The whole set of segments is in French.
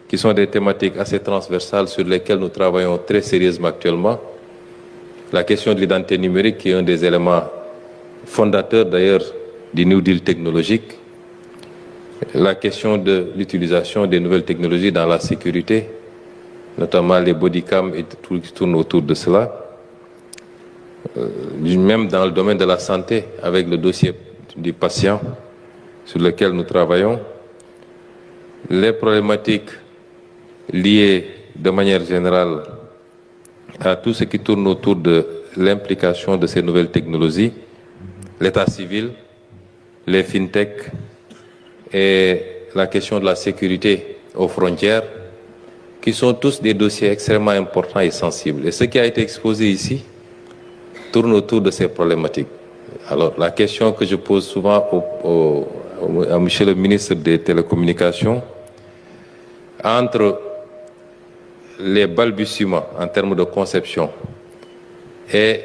qui sont des thématiques assez transversales sur lesquelles nous travaillons très sérieusement actuellement. La question de l'identité numérique, qui est un des éléments fondateurs d'ailleurs du New Deal technologique. La question de l'utilisation des nouvelles technologies dans la sécurité, notamment les bodycams et tout qui tourne autour de cela. Même dans le domaine de la santé, avec le dossier du patient sur lequel nous travaillons. Les problématiques liées de manière générale à tout ce qui tourne autour de l'implication de ces nouvelles technologies, l'état civil, les fintech et la question de la sécurité aux frontières, qui sont tous des dossiers extrêmement importants et sensibles. Et ce qui a été exposé ici tourne autour de ces problématiques. Alors, la question que je pose souvent à monsieur le ministre des Télécommunications, entre les balbutiements en termes de conception et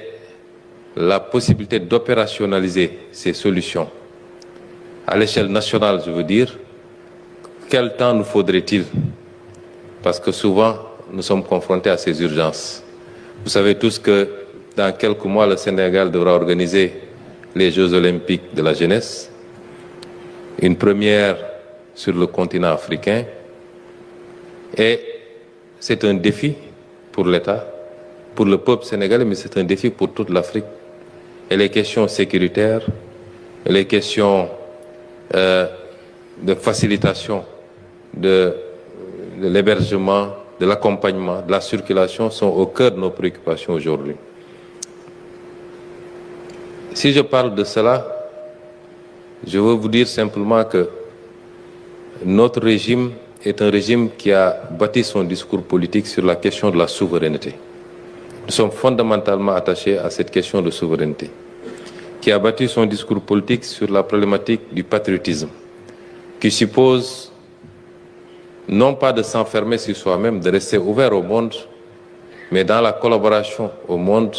la possibilité d'opérationnaliser ces solutions à l'échelle nationale, je veux dire, quel temps nous faudrait-il? Parce que souvent, nous sommes confrontés à ces urgences. Vous savez tous que dans quelques mois, le Sénégal devra organiser les Jeux olympiques de la jeunesse, une première sur le continent africain. Et c'est un défi pour l'État, pour le peuple sénégalais, mais c'est un défi pour toute l'Afrique. Et les questions sécuritaires, et les questions de facilitation de l'hébergement, de l'accompagnement, de la circulation sont au cœur de nos préoccupations aujourd'hui. Si je parle de cela, je veux vous dire simplement que notre régime est un régime qui a bâti son discours politique sur la question de la souveraineté. Nous sommes fondamentalement attachés à cette question de souveraineté, qui a bâti son discours politique sur la problématique du patriotisme, qui suppose non pas de s'enfermer sur soi-même, de rester ouvert au monde, mais dans la collaboration au monde,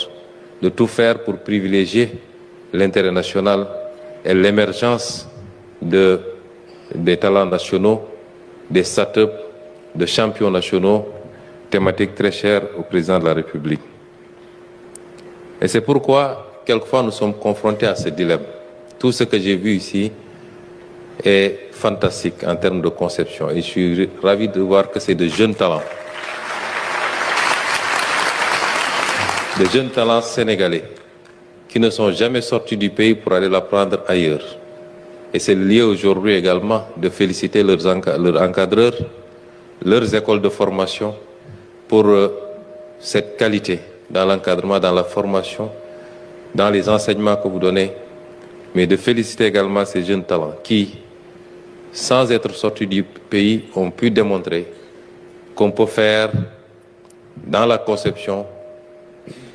de tout faire pour privilégier l'intérêt national et l'émergence des talents nationaux, des startups, de champions nationaux, thématiques très chères au président de la République. Et c'est pourquoi, quelquefois, nous sommes confrontés à ce dilemme. Tout ce que j'ai vu ici est fantastique en termes de conception. Et je suis ravi de voir que c'est de jeunes talents. De jeunes talents sénégalais qui ne sont jamais sortis du pays pour aller l'apprendre ailleurs. Et c'est lié aujourd'hui également de féliciter leurs encadreurs, leurs écoles de formation pour cette qualité dans l'encadrement, dans la formation, dans les enseignements que vous donnez, mais de féliciter également ces jeunes talents qui, sans être sortis du pays, ont pu démontrer qu'on peut faire dans la conception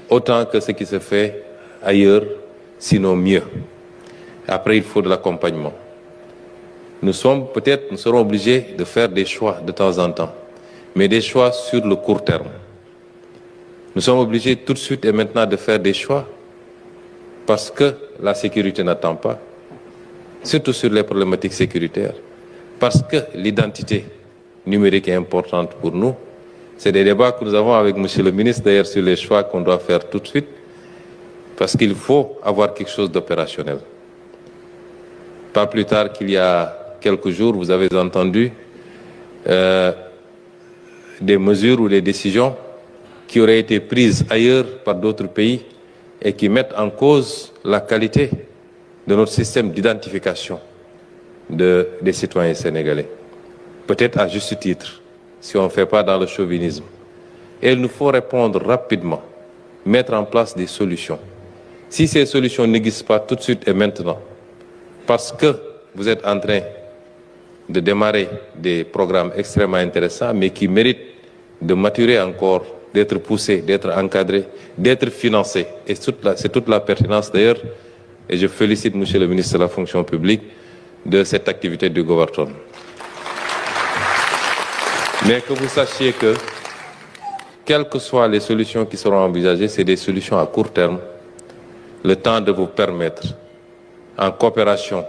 autant que ce qui se fait ailleurs, sinon mieux. Après, il faut de l'accompagnement. Nous serons obligés de faire des choix de temps en temps, mais des choix sur le court terme. Nous sommes obligés tout de suite et maintenant de faire des choix parce que la sécurité n'attend pas, surtout sur les problématiques sécuritaires, parce que l'identité numérique est importante pour nous. C'est des débats que nous avons avec monsieur le ministre d'ailleurs sur les choix qu'on doit faire tout de suite, parce qu'il faut avoir quelque chose d'opérationnel. Pas plus tard qu'il y a quelques jours, vous avez entendu des mesures ou des décisions qui auraient été prises ailleurs par d'autres pays et qui mettent en cause la qualité de notre système d'identification des citoyens sénégalais. Peut-être à juste titre, si on ne fait pas dans le chauvinisme. Et il nous faut répondre rapidement, mettre en place des solutions. Si ces solutions n'existent pas tout de suite et maintenant, parce que vous êtes en train de démarrer des programmes extrêmement intéressants, mais qui méritent de maturer encore, d'être poussés, d'être encadrés, d'être financés. Et c'est toute la pertinence d'ailleurs, et je félicite monsieur le ministre de la fonction publique de cette activité du gouvernement. Mais que vous sachiez que, quelles que soient les solutions qui seront envisagées, c'est des solutions à court terme, le temps de vous permettre, en coopération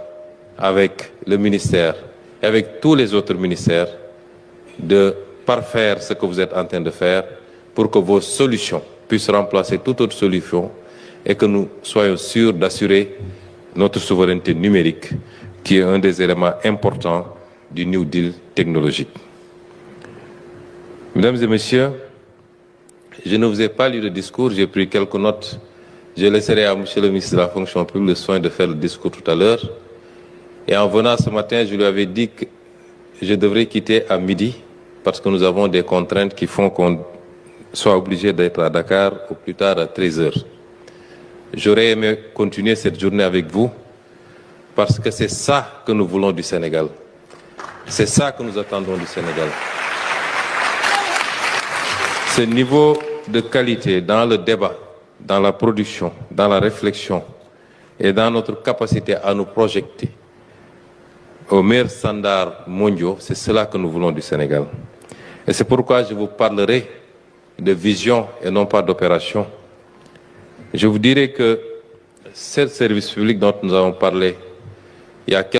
avec le ministère et avec tous les autres ministères, de parfaire ce que vous êtes en train de faire pour que vos solutions puissent remplacer toute autre solution et que nous soyons sûrs d'assurer notre souveraineté numérique, qui est un des éléments importants du New Deal technologique. Mesdames et messieurs, je ne vous ai pas lu le discours, j'ai pris quelques notes. Je laisserai à monsieur le ministre de la fonction publique le soin de faire le discours tout à l'heure. Et en venant ce matin, je lui avais dit que je devrais quitter à midi parce que nous avons des contraintes qui font qu'on soit obligé d'être à Dakar au plus tard à 13 h. J'aurais aimé continuer cette journée avec vous parce que c'est ça que nous voulons du Sénégal. C'est ça que nous attendons du Sénégal. Ce niveau de qualité dans le débat, dans la production, dans la réflexion et dans notre capacité à nous projeter aux meilleurs standards mondiaux, c'est cela que nous voulons du Sénégal. Et c'est pourquoi je vous parlerai de vision et non pas d'opération. Je vous dirai que ce service public dont nous avons parlé il y a quelques